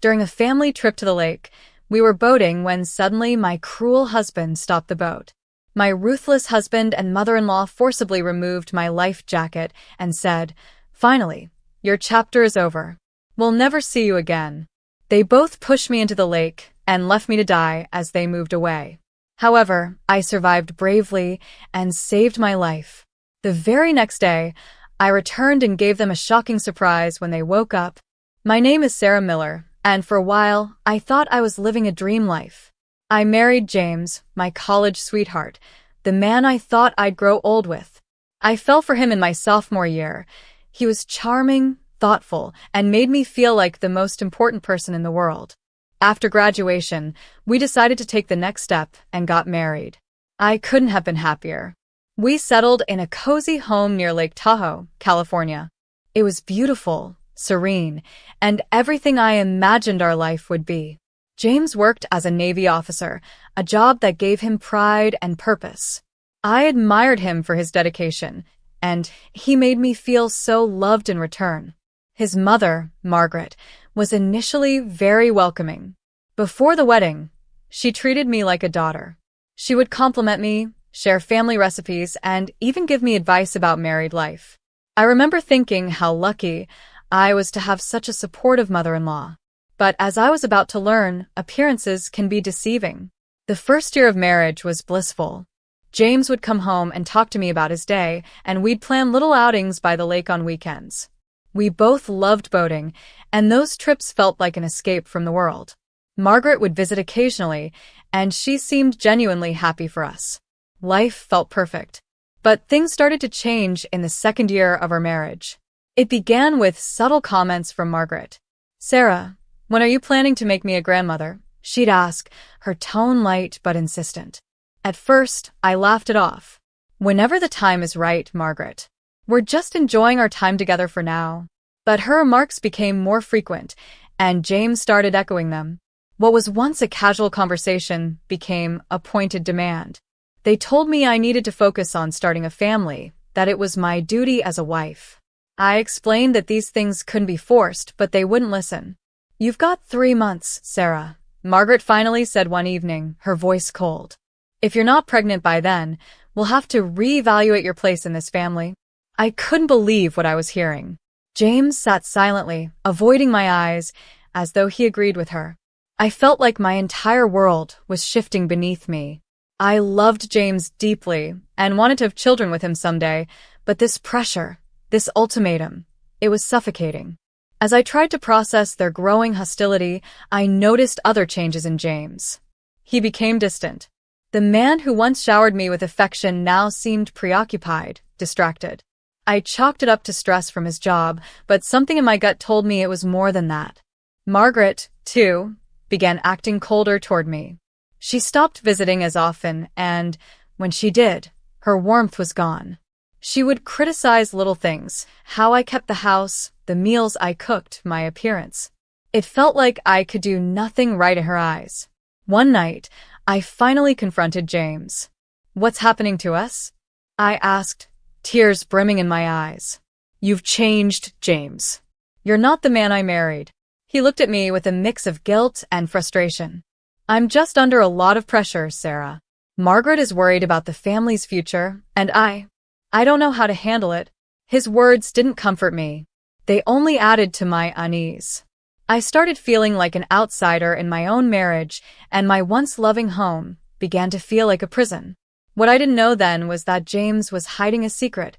During a family trip to the lake, we were boating when suddenly my cruel husband stopped the boat. My ruthless husband and mother-in-law forcibly removed my life jacket and said, "Finally, your chapter is over. We'll never see you again." They both pushed me into the lake and left me to die as they moved away. However, I survived bravely and saved my life. The very next day, I returned and gave them a shocking surprise when they woke up. My name is Sarah Miller, and for a while, I thought I was living a dream life. I married James, my college sweetheart, the man I thought I'd grow old with. I fell for him in my sophomore year. He was charming, thoughtful, and made me feel like the most important person in the world. After graduation, we decided to take the next step and got married. I couldn't have been happier. We settled in a cozy home near Lake Tahoe, California. It was beautiful, serene, and everything I imagined our life would be. James worked as a Navy officer, a job that gave him pride and purpose. I admired him for his dedication, and he made me feel so loved in return. His mother, Margaret, was initially very welcoming. Before the wedding, she treated me like a daughter. She would compliment me, share family recipes, and even give me advice about married life. I remember thinking how lucky I was to have such a supportive mother-in-law. But as I was about to learn, appearances can be deceiving. The first year of marriage was blissful. James would come home and talk to me about his day, and we'd plan little outings by the lake on weekends. We both loved boating, and those trips felt like an escape from the world. Margaret would visit occasionally, and she seemed genuinely happy for us. Life felt perfect. But things started to change in the second year of our marriage. It began with subtle comments from Margaret. "Sarah, when are you planning to make me a grandmother?" she'd ask, her tone light but insistent. At first, I laughed it off. "Whenever the time is right, Margaret. We're just enjoying our time together for now." But her remarks became more frequent, and James started echoing them. What was once a casual conversation became a pointed demand. They told me I needed to focus on starting a family, that it was my duty as a wife. I explained that these things couldn't be forced, but they wouldn't listen. "You've got 3 months, Sarah," Margaret finally said one evening, her voice cold. "If you're not pregnant by then, we'll have to reevaluate your place in this family." I couldn't believe what I was hearing. James sat silently, avoiding my eyes, as though he agreed with her. I felt like my entire world was shifting beneath me. I loved James deeply and wanted to have children with him someday, but this pressure, this ultimatum, it was suffocating. As I tried to process their growing hostility, I noticed other changes in James. He became distant. The man who once showered me with affection now seemed preoccupied, distracted. I chalked it up to stress from his job, but something in my gut told me it was more than that. Margaret, too, began acting colder toward me. She stopped visiting as often, and, when she did, her warmth was gone. She would criticize little things, how I kept the house, the meals I cooked, my appearance. It felt like I could do nothing right in her eyes. One night, I finally confronted James. "What's happening to us?" I asked, tears brimming in my eyes. "You've changed, James. You're not the man I married." He looked at me with a mix of guilt and frustration. "I'm just under a lot of pressure, Sarah. Margaret is worried about the family's future, and I don't know how to handle it." His words didn't comfort me. They only added to my unease. I started feeling like an outsider in my own marriage, and my once loving home began to feel like a prison. What I didn't know then was that James was hiding a secret,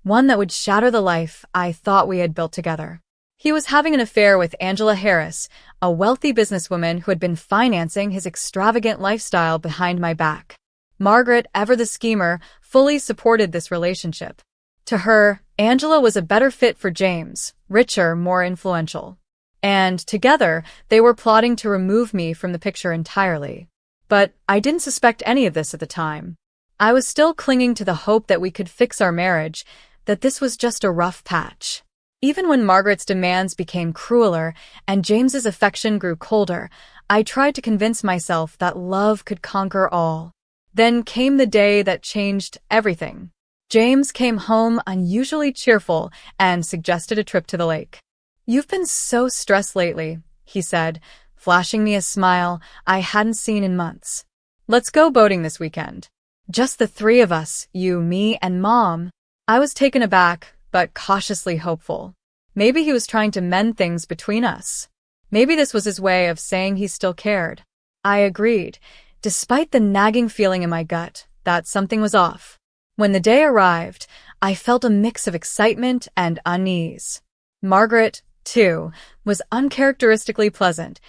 one that would shatter the life I thought we had built together. He was having an affair with Angela Harris, a wealthy businesswoman who had been financing his extravagant lifestyle behind my back. Margaret, ever the schemer, fully supported this relationship. To her, Angela was a better fit for James, richer, more influential. And together, they were plotting to remove me from the picture entirely. But I didn't suspect any of this at the time. I was still clinging to the hope that we could fix our marriage, that this was just a rough patch. Even when Margaret's demands became crueler and James's affection grew colder, I tried to convince myself that love could conquer all. Then came the day that changed everything. James came home unusually cheerful and suggested a trip to the lake. "You've been so stressed lately," he said, flashing me a smile I hadn't seen in months. Let's go boating this weekend. Just the three of us, you, me, and Mom. I was taken aback, but cautiously hopeful. Maybe he was trying to mend things between us. Maybe this was his way of saying he still cared. I agreed, despite the nagging feeling in my gut that something was off. When the day arrived, I felt a mix of excitement and unease. Margaret, too, was uncharacteristically pleasant,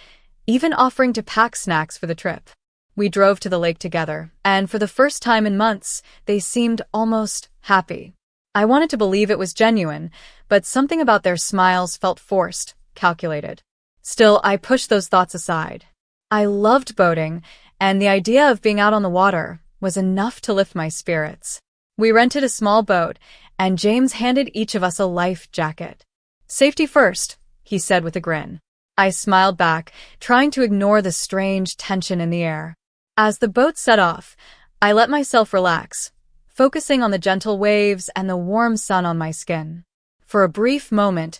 even offering to pack snacks for the trip. We drove to the lake together, and for the first time in months, they seemed almost happy. I wanted to believe it was genuine, but something about their smiles felt forced, calculated. Still, I pushed those thoughts aside. I loved boating, and the idea of being out on the water was enough to lift my spirits. We rented a small boat, and James handed each of us a life jacket. "Safety first," he said with a grin. I smiled back, trying to ignore the strange tension in the air. As the boat set off, I let myself relax, focusing on the gentle waves and the warm sun on my skin. For a brief moment,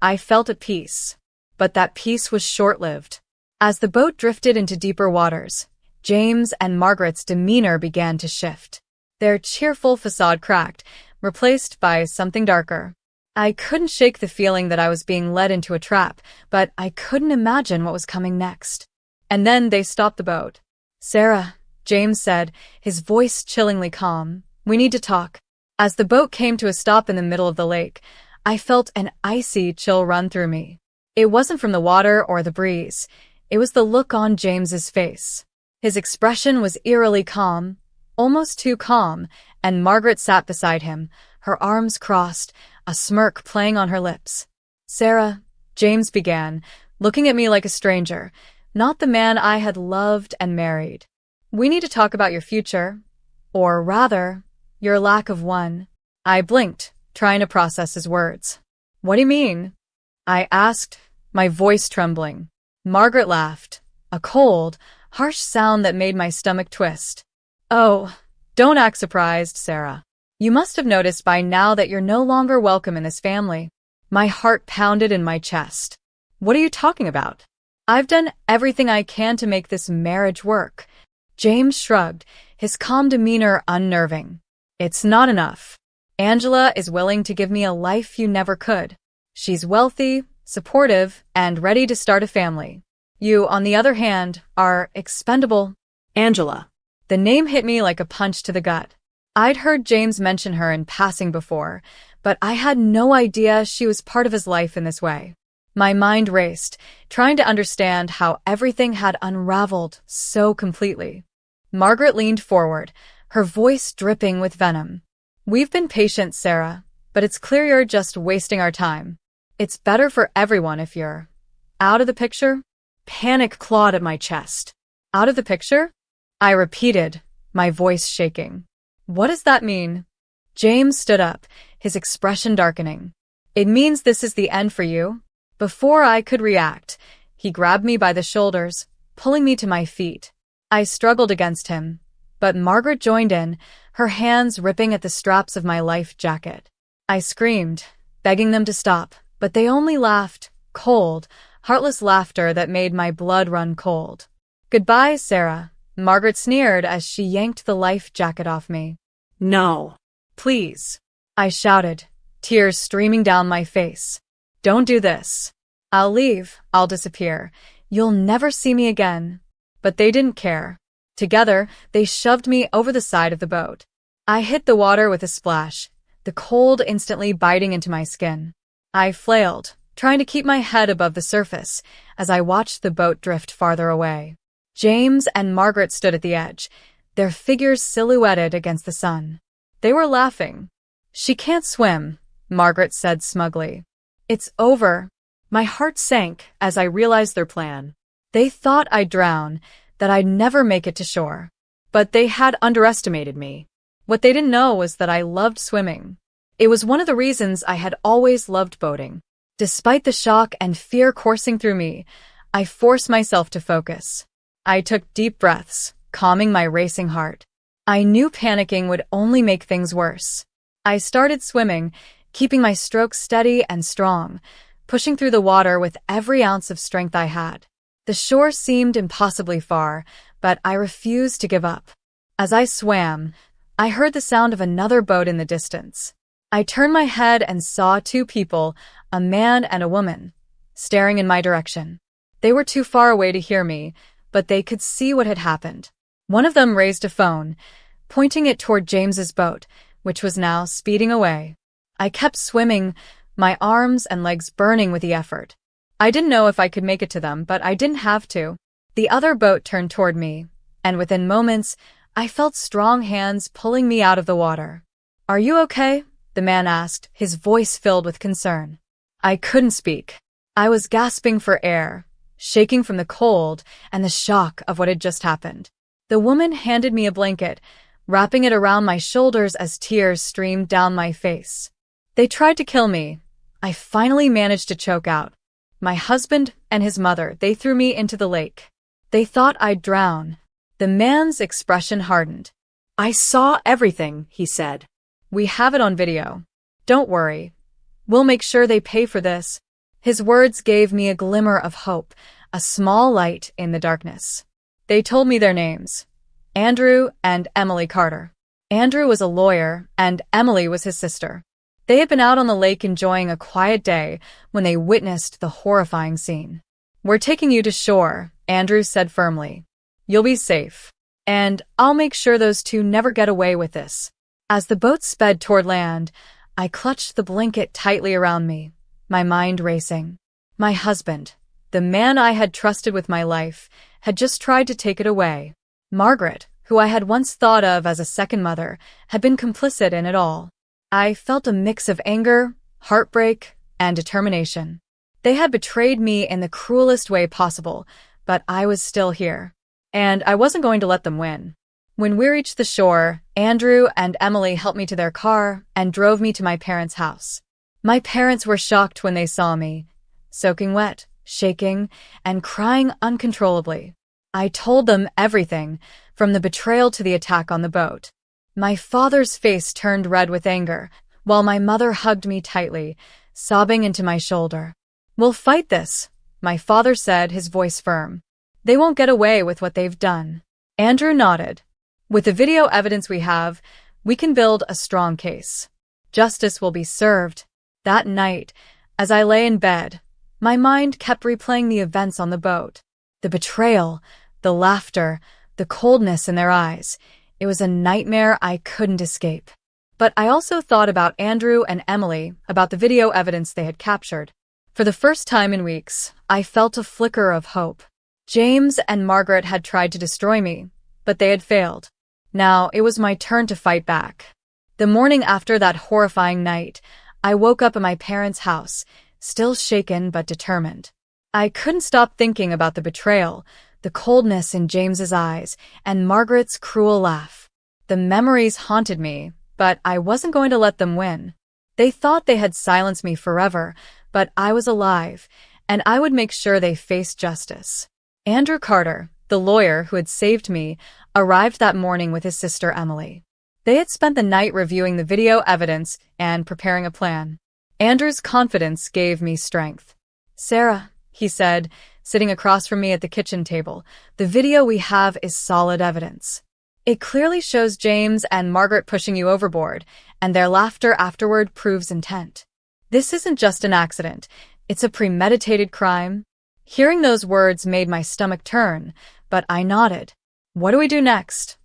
I felt at peace. But that peace was short-lived. As the boat drifted into deeper waters, James and Margaret's demeanor began to shift. Their cheerful facade cracked, replaced by something darker. I couldn't shake the feeling that I was being led into a trap, but I couldn't imagine what was coming next. And then they stopped the boat. "Sarah," James said, his voice chillingly calm, "we need to talk." As the boat came to a stop in the middle of the lake, I felt an icy chill run through me. It wasn't from the water or the breeze. It was the look on James's face. His expression was eerily calm, almost too calm, and Margaret sat beside him, her arms crossed, a smirk playing on her lips. "Sarah," James began, looking at me like a stranger, not the man I had loved and married. "We need to talk about your future, or rather, your lack of one." I blinked, trying to process his words. "What do you mean?" I asked, my voice trembling. Margaret laughed, a cold, harsh sound that made my stomach twist. "Oh, don't act surprised, Sarah. You must have noticed by now that you're no longer welcome in this family." My heart pounded in my chest. "What are you talking about? I've done everything I can to make this marriage work." James shrugged, his calm demeanor unnerving. "It's not enough. Angela is willing to give me a life you never could. She's wealthy, supportive, and ready to start a family. You, on the other hand, are expendable." Angela. The name hit me like a punch to the gut. I'd heard James mention her in passing before, but I had no idea she was part of his life in this way. My mind raced, trying to understand how everything had unraveled so completely. Margaret leaned forward, her voice dripping with venom. "We've been patient, Sarah, but it's clear you're just wasting our time. It's better for everyone if you're out of the picture." Panic clawed at my chest. "Out of the picture?" I repeated, my voice shaking. "What does that mean?" James stood up, his expression darkening. "It means this is the end for you." Before I could react, he grabbed me by the shoulders, pulling me to my feet. I struggled against him, but Margaret joined in, her hands ripping at the straps of my life jacket. I screamed, begging them to stop, but they only laughed, cold, heartless laughter that made my blood run cold. "Goodbye, Sarah," Margaret sneered as she yanked the life jacket off me. "No." "Please," I shouted, tears streaming down my face. "Don't do this. I'll leave, I'll disappear. You'll never see me again." But they didn't care. Together, they shoved me over the side of the boat. I hit the water with a splash, the cold instantly biting into my skin. I flailed, trying to keep my head above the surface as I watched the boat drift farther away. James and Margaret stood at the edge, their figures silhouetted against the sun. They were laughing. "She can't swim," Margaret said smugly. "It's over." My heart sank as I realized their plan. They thought I'd drown, that I'd never make it to shore. But they had underestimated me. What they didn't know was that I loved swimming. It was one of the reasons I had always loved boating. Despite the shock and fear coursing through me, I forced myself to focus. I took deep breaths, calming my racing heart. I knew panicking would only make things worse. I started swimming, keeping my strokes steady and strong, pushing through the water with every ounce of strength I had. The shore seemed impossibly far, but I refused to give up. As I swam, I heard the sound of another boat in the distance. I turned my head and saw two people, a man and a woman, staring in my direction. They were too far away to hear me, but they could see what had happened. One of them raised a phone, pointing it toward James's boat, which was now speeding away. I kept swimming, my arms and legs burning with the effort. I didn't know if I could make it to them, but I didn't have to. The other boat turned toward me, and within moments, I felt strong hands pulling me out of the water. "Are you okay?" the man asked, his voice filled with concern. I couldn't speak. I was gasping for air, shaking from the cold and the shock of what had just happened. The woman handed me a blanket, wrapping it around my shoulders as tears streamed down my face. "They tried to kill me," I finally managed to choke out. "My husband and his mother, they threw me into the lake. They thought I'd drown." The man's expression hardened. "I saw everything," he said. "We have it on video. Don't worry. We'll make sure they pay for this." His words gave me a glimmer of hope, a small light in the darkness. They told me their names: Andrew and Emily Carter. Andrew was a lawyer, and Emily was his sister. They had been out on the lake enjoying a quiet day when they witnessed the horrifying scene. "We're taking you to shore," Andrew said firmly. "You'll be safe. And I'll make sure those two never get away with this." As the boat sped toward land, I clutched the blanket tightly around me, my mind racing. My husband, the man I had trusted with my life, had just tried to take it away. Margaret, who I had once thought of as a second mother, had been complicit in it all. I felt a mix of anger, heartbreak, and determination. They had betrayed me in the cruelest way possible, but I was still here. And I wasn't going to let them win. When we reached the shore, Andrew and Emily helped me to their car and drove me to my parents' house. My parents were shocked when they saw me, soaking wet, shaking, and crying uncontrollably. I told them everything, from the betrayal to the attack on the boat. My father's face turned red with anger, while my mother hugged me tightly, sobbing into my shoulder. "We'll fight this," my father said, his voice firm. "They won't get away with what they've done." Andrew nodded. "With the video evidence we have, we can build a strong case. Justice will be served." That night, as I lay in bed, my mind kept replaying the events on the boat. The betrayal, the laughter, the coldness in their eyes. It was a nightmare I couldn't escape. But I also thought about Andrew and Emily, about the video evidence they had captured. For the first time in weeks, I felt a flicker of hope. James and Margaret had tried to destroy me, but they had failed. Now it was my turn to fight back. The morning after that horrifying night, I woke up at my parents' house, still shaken but determined. I couldn't stop thinking about the betrayal, the coldness in James's eyes, and Margaret's cruel laugh. The memories haunted me, but I wasn't going to let them win. They thought they had silenced me forever, but I was alive, and I would make sure they faced justice. Andrew Carter, the lawyer who had saved me, arrived that morning with his sister Emily. They had spent the night reviewing the video evidence and preparing a plan. Andrew's confidence gave me strength. "Sarah," he said, sitting across from me at the kitchen table, "the video we have is solid evidence. It clearly shows James and Margaret pushing you overboard, and their laughter afterward proves intent. This isn't just an accident, it's a premeditated crime." Hearing those words made my stomach turn, but I nodded. "What do we do next?"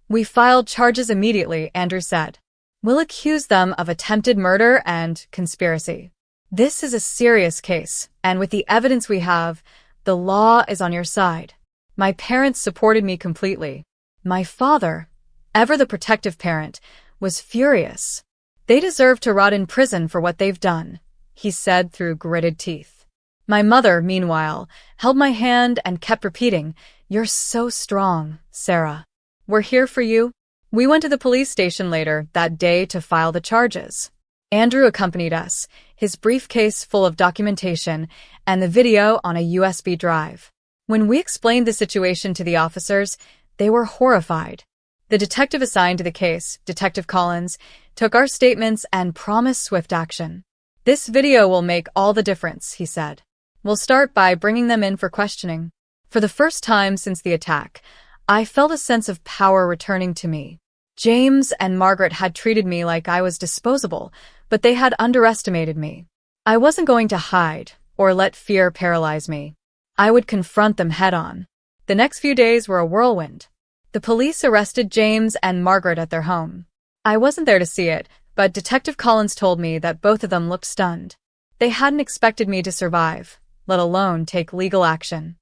"We filed charges immediately," Andrew said. "We'll accuse them of attempted murder and conspiracy. This is a serious case, and with the evidence we have, the law is on your side." My parents supported me completely. My father, ever the protective parent, was furious. "They deserve to rot in prison for what they've done," he said through gritted teeth. My mother, meanwhile, held my hand and kept repeating, "You're so strong, Sarah. We're here for you." We went to the police station later that day to file the charges. Andrew accompanied us, his briefcase full of documentation and the video on a USB drive. When we explained the situation to the officers, they were horrified. The detective assigned to the case, Detective Collins, took our statements and promised swift action. "This video will make all the difference," he said. "We'll start by bringing them in for questioning." For the first time since the attack, I felt a sense of power returning to me. James and Margaret had treated me like I was disposable, but they had underestimated me. I wasn't going to hide or let fear paralyze me. I would confront them head-on. The next few days were a whirlwind. The police arrested James and Margaret at their home. I wasn't there to see it, but Detective Collins told me that both of them looked stunned. They hadn't expected me to survive, let alone take legal action.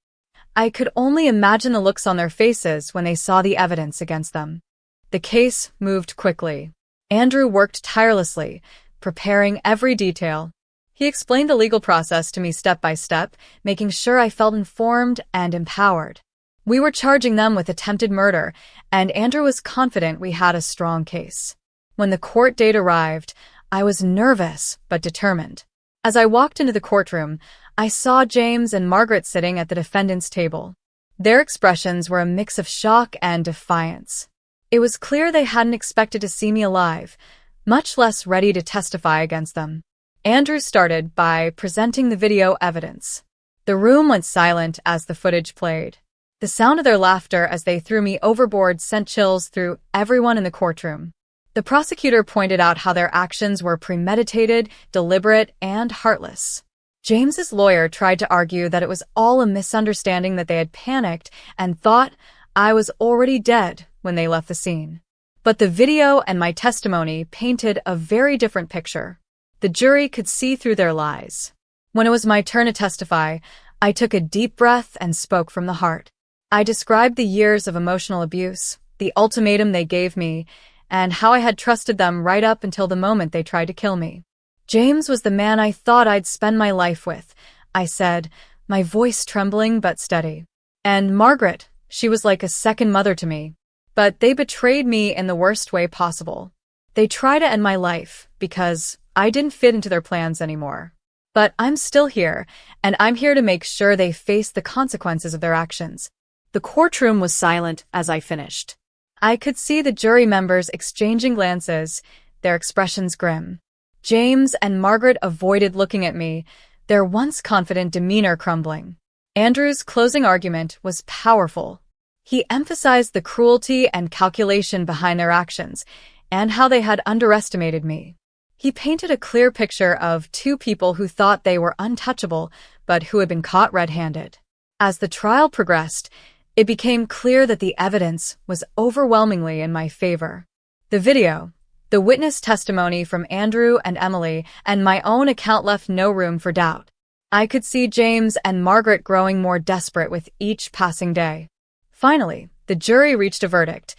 I could only imagine the looks on their faces when they saw the evidence against them. The case moved quickly. Andrew worked tirelessly, preparing every detail. He explained the legal process to me step by step, making sure I felt informed and empowered. We were charging them with attempted murder, and Andrew was confident we had a strong case. When the court date arrived, I was nervous but determined. As I walked into the courtroom, I saw James and Margaret sitting at the defendant's table. Their expressions were a mix of shock and defiance. It was clear they hadn't expected to see me alive, much less ready to testify against them. Andrew started by presenting the video evidence. The room went silent as the footage played. The sound of their laughter as they threw me overboard sent chills through everyone in the courtroom. The prosecutor pointed out how their actions were premeditated, deliberate, and heartless. James's lawyer tried to argue that it was all a misunderstanding, that they had panicked and thought I was already dead when they left the scene. But the video and my testimony painted a very different picture. The jury could see through their lies. When it was my turn to testify, I took a deep breath and spoke from the heart. I described the years of emotional abuse, the ultimatum they gave me, and how I had trusted them right up until the moment they tried to kill me. "James was the man I thought I'd spend my life with," I said, my voice trembling but steady. "And Margaret, she was like a second mother to me. But they betrayed me in the worst way possible. They tried to end my life because I didn't fit into their plans anymore. But I'm still here, and I'm here to make sure they face the consequences of their actions." The courtroom was silent as I finished. I could see the jury members exchanging glances, their expressions grim. James and Margaret avoided looking at me, their once confident demeanor crumbling. Andrew's closing argument was powerful. He emphasized the cruelty and calculation behind their actions, and how they had underestimated me. He painted a clear picture of two people who thought they were untouchable, but who had been caught red-handed. As the trial progressed, it became clear that the evidence was overwhelmingly in my favor. The video, the witness testimony from Andrew and Emily, and my own account left no room for doubt. I could see James and Margaret growing more desperate with each passing day. Finally, the jury reached a verdict: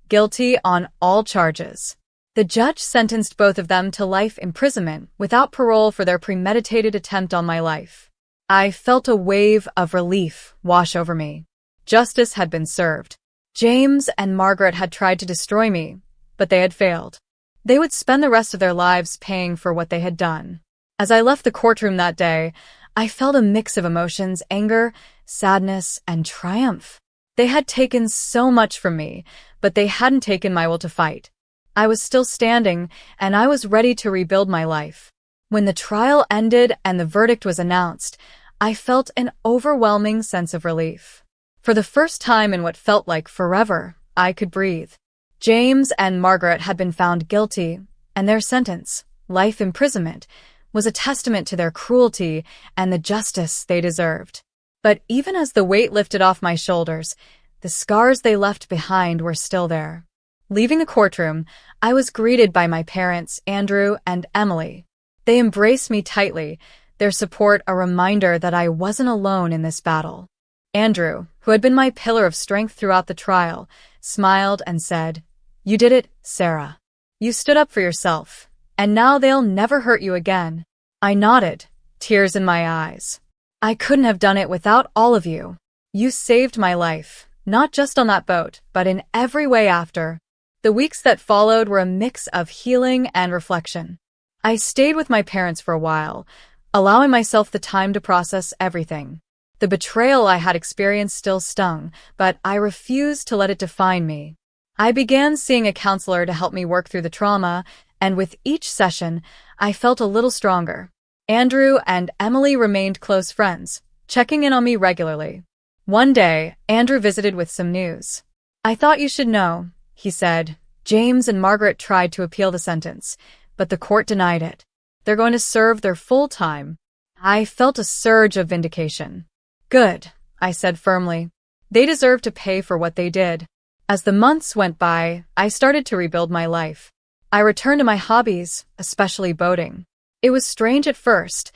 guilty on all charges. The judge sentenced both of them to life imprisonment without parole for their premeditated attempt on my life. I felt a wave of relief wash over me. Justice had been served. James and Margaret had tried to destroy me, but they had failed. They would spend the rest of their lives paying for what they had done. As I left the courtroom that day, I felt a mix of emotions: anger, sadness, and triumph. They had taken so much from me, but they hadn't taken my will to fight. I was still standing, and I was ready to rebuild my life. When the trial ended and the verdict was announced, I felt an overwhelming sense of relief. For the first time in what felt like forever, I could breathe. James and Margaret had been found guilty, and their sentence, life imprisonment, was a testament to their cruelty and the justice they deserved. But even as the weight lifted off my shoulders, the scars they left behind were still there. Leaving the courtroom, I was greeted by my parents, Andrew and Emily. They embraced me tightly, their support a reminder that I wasn't alone in this battle. Andrew, who had been my pillar of strength throughout the trial, smiled and said, "You did it, Sarah. You stood up for yourself, and now they'll never hurt you again." I nodded, tears in my eyes. "I couldn't have done it without all of you. You saved my life, not just on that boat, but in every way after." The weeks that followed were a mix of healing and reflection. I stayed with my parents for a while, allowing myself the time to process everything. The betrayal I had experienced still stung, but I refused to let it define me. I began seeing a counselor to help me work through the trauma, and with each session, I felt a little stronger. Andrew and Emily remained close friends, checking in on me regularly. One day, Andrew visited with some news. "I thought you should know," he said. "James and Margaret tried to appeal the sentence, but the court denied it. They're going to serve their full time." I felt a surge of vindication. "Good," I said firmly. "They deserve to pay for what they did." As the months went by, I started to rebuild my life. I returned to my hobbies, especially boating. It was strange at first.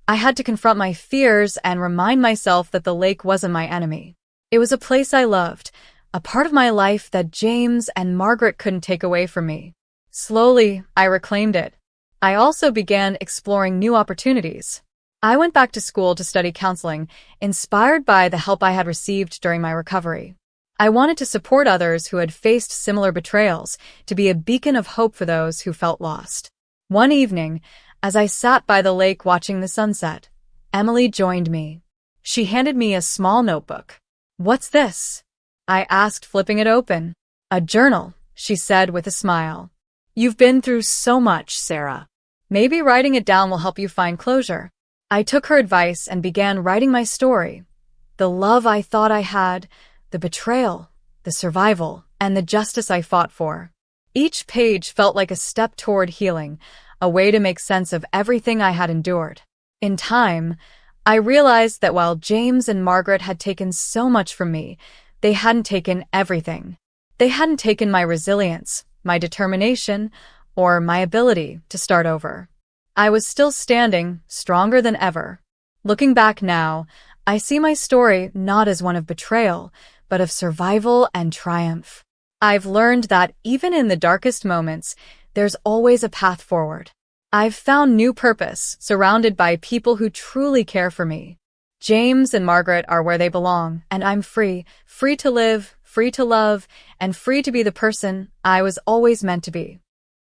I had to confront my fears and remind myself that the lake wasn't my enemy. It was a place I loved, a part of my life that James and Margaret couldn't take away from me. Slowly, I reclaimed it. I also began exploring new opportunities. I went back to school to study counseling, inspired by the help I had received during my recovery. I wanted to support others who had faced similar betrayals, to be a beacon of hope for those who felt lost. One evening, as I sat by the lake watching the sunset, Emily joined me. She handed me a small notebook. "What's this?" I asked, flipping it open. "A journal," she said with a smile. "You've been through so much, Sarah. Maybe writing it down will help you find closure." I took her advice and began writing my story. The love I thought I had, the betrayal, the survival, and the justice I fought for. Each page felt like a step toward healing, a way to make sense of everything I had endured. In time, I realized that while James and Margaret had taken so much from me, they hadn't taken everything. They hadn't taken my resilience, my determination, or my ability to start over. I was still standing, stronger than ever. Looking back now, I see my story not as one of betrayal, but of survival and triumph. I've learned that even in the darkest moments, there's always a path forward. I've found new purpose, surrounded by people who truly care for me. James and Margaret are where they belong, and I'm free, free to live, free to love, and free to be the person I was always meant to be.